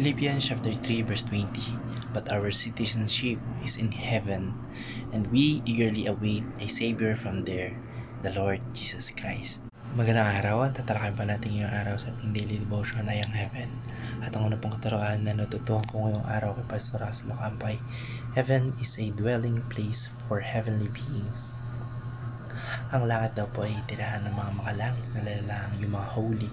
Philippians chapter 3 verse 20. But our citizenship is in heaven, and we eagerly await a Savior from there, the Lord Jesus Christ. Magandang araw, at tatalakayin pa natin ngayong araw sa ating daily devotion ay ang heaven. At ang una pong katuroan na natutuhan ko ngayong araw kay Pastor Russell Ocampay, heaven is a dwelling place for heavenly beings. Ang langit daw po ay tirahan ng mga makalangit na lalalang, yung mga holy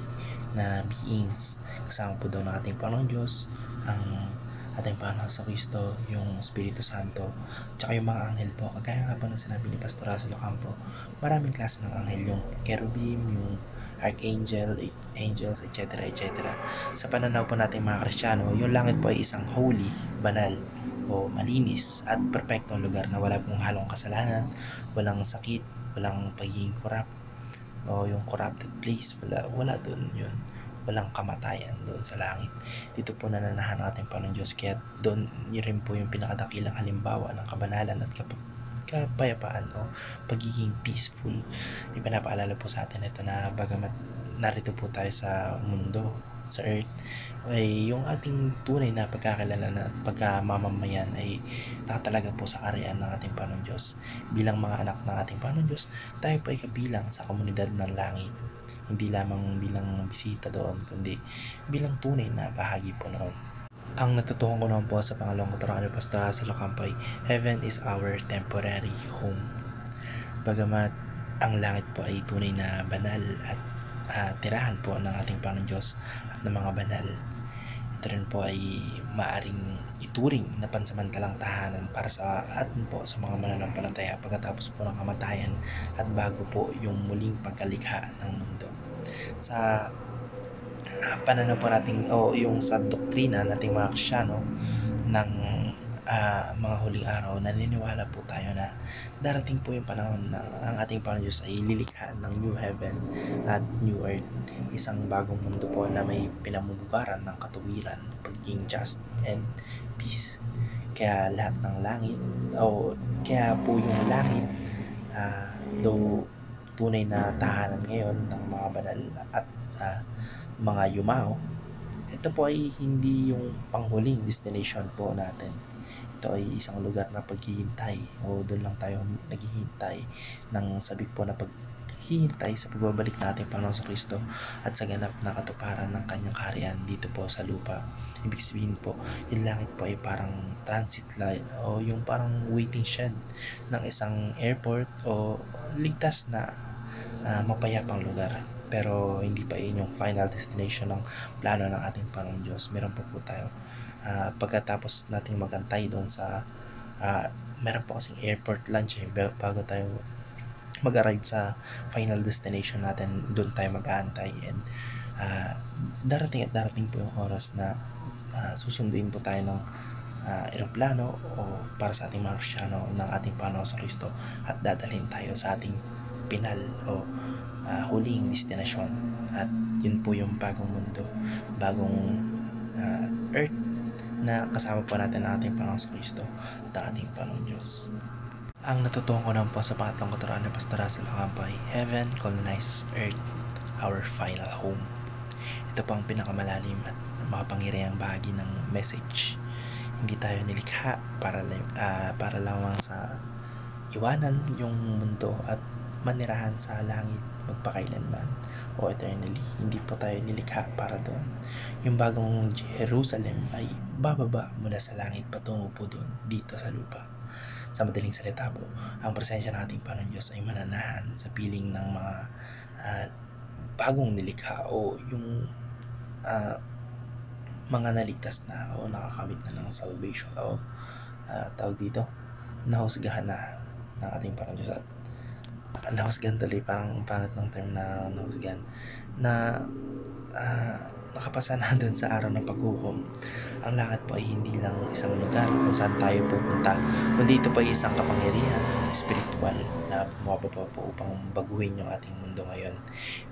na beings. Kasama po daw ng ating Panginoon Diyos, ang ating Panginoon sa Kristo, yung Espiritu Santo, tsaka yung mga anghel po. Kagaya nga po ng sinabi ni Pastor Russell Ocampo, maraming klase ng anghel, yung cherubim, yung archangel, angels, etc. etc. Sa pananaw po natin mga Kristiyano, yung langit po ay isang holy, banal, o malinis at perpektong lugar na wala pong halong kasalanan, walang sakit, walang pagiging corrupt, o yung corrupted place, wala doon yun. Walang kamatayan doon sa langit. Dito po nananahan ng ating Panginoon Diyos, kaya doon yun rin po yung pinakadakilang halimbawa ng kabanalan at kapayapaan o pagiging peaceful. Ipinapaalala po sa atin ito na bagamat narito po tayo sa mundo, sa earth, ay yung ating tunay na pagkakilala na pagkamamamayan ay nakatalaga po sa kaharian ng ating Panginoon Diyos. Bilang mga anak ng ating Panginoon Diyos, tayo po ay kabilang sa komunidad ng langit. Hindi lamang bilang bisita doon, kundi bilang tunay na bahagi po noon. Ang natutuhan ko naman po sa pangalawang katuroan ni Pastor Russell Ocampay, heaven is our temporary home. Bagamat ang langit po ay tunay na banal at tirahan po ng ating Panginoon Diyos at ng mga banal, ito rin po ay maaring ituring na pansamantalang tahanan para sa atin po sa mga mananampalataya pagkatapos po ng kamatayan at bago po yung muling pagkalikha ng mundo. Sa pananaw po natin o yung sa doktrina nating mga Kristiyano ng mga huling araw, naniniwala po tayo na darating po yung panahon na ang ating Panginoon Diyos ay lilikha ng new heaven at new earth, isang bagong mundo po na may pinamumugaran ng katuwiran, pagiging just and peace. Kaya lahat ng langit kaya po yung langit, though tunay na tahanan ngayon ng mga banal at mga yumao, ito po ay hindi yung panghuling destination po natin. Ito ay isang lugar na paghihintay, o doon lang tayo naghihintay ng sabik po na paghihintay sa pagbabalik natin Panginoon sa Kristo at sa ganap na katuparan ng kanyang kaharian dito po sa lupa. Ibig sabihin po, yung langit po ay parang transit line o yung parang waiting shed ng isang airport o ligtas na mapayapang lugar. Pero hindi pa yun yung final destination ng plano ng ating Panginoon Diyos. Meron po tayo pagkatapos nating magantay doon sa meron po kasing airport lunch bago tayo mag-arrive sa final destination natin. Doon tayo mag-aantay, and darating po yung oras na susunduin po tayo ng eroplano o para sa ating mga Kristiyano ng ating Panginoon sa Kristo at dadalhin tayo sa ating pinal o huling destinasyon. At yun po yung bagong mundo, bagong earth na kasama po natin ang ating Panginoon sa Kristo at ang ating Panginoon Diyos. Ang natutuhan ko naman po sa pangatlong katuroan ni Pastor Russell Ocampay, heaven colonizes earth, our final home. Ito po ang pinakamalalim at makapangyarihang bahagi ng message. Hindi tayo nilikha para lamang sa iwanan yung mundo at manirahan sa langit magpakailanman o eternally. Hindi po tayo nilikha para doon. Yung bagong Jerusalem ay bababa mula sa langit patungo po doon dito sa lupa. Sa madaling salita po, ang presensya ng ating Panginoon Diyos ay mananahan sa piling ng mga bagong nilikha o yung mga naligtas na o nakakamit na ng salvation o tawag dito, nahusgahan na ng ating Panginoon Diyos. At nahusgahan tuloy, parang pangit ng term na nahusgahan, na nakapasa na dun sa araw ng paghukom. Ang langit po ay hindi lang isang lugar kung saan tayo pupunta, kundi ito po ay isang kapangyarihan spiritual na bumababa po upang baguhin yung ating mundo ngayon.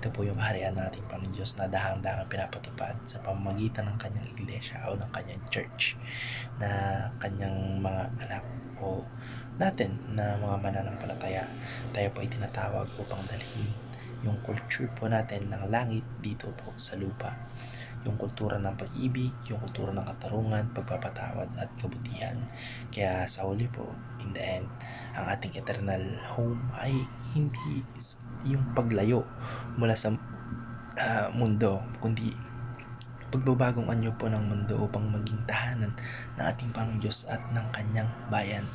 Ito po yung kaharian ng ating Panginoon Diyos na dahang-dahang pinapatupad sa pamamagitan ng kanyang iglesia o ng kanyang church na kanyang mga anak o natin na mga mananampalataya. Tayo po ay tinatawag upang dalhin yung culture po natin ng langit dito po sa lupa. Yung kultura ng pag-ibig, yung kultura ng katarungan, pagpapatawad at kabutihan. Kaya sa huli po, in the end, ang ating eternal home ay hindi yung paglayo mula sa mundo, kundi pagbabagong anyo po ng mundo upang maging tahanan ng ating Panginoong Diyos at ng kanyang bayan.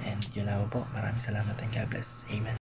And yun lang po. Maraming salamat and God bless. Amen.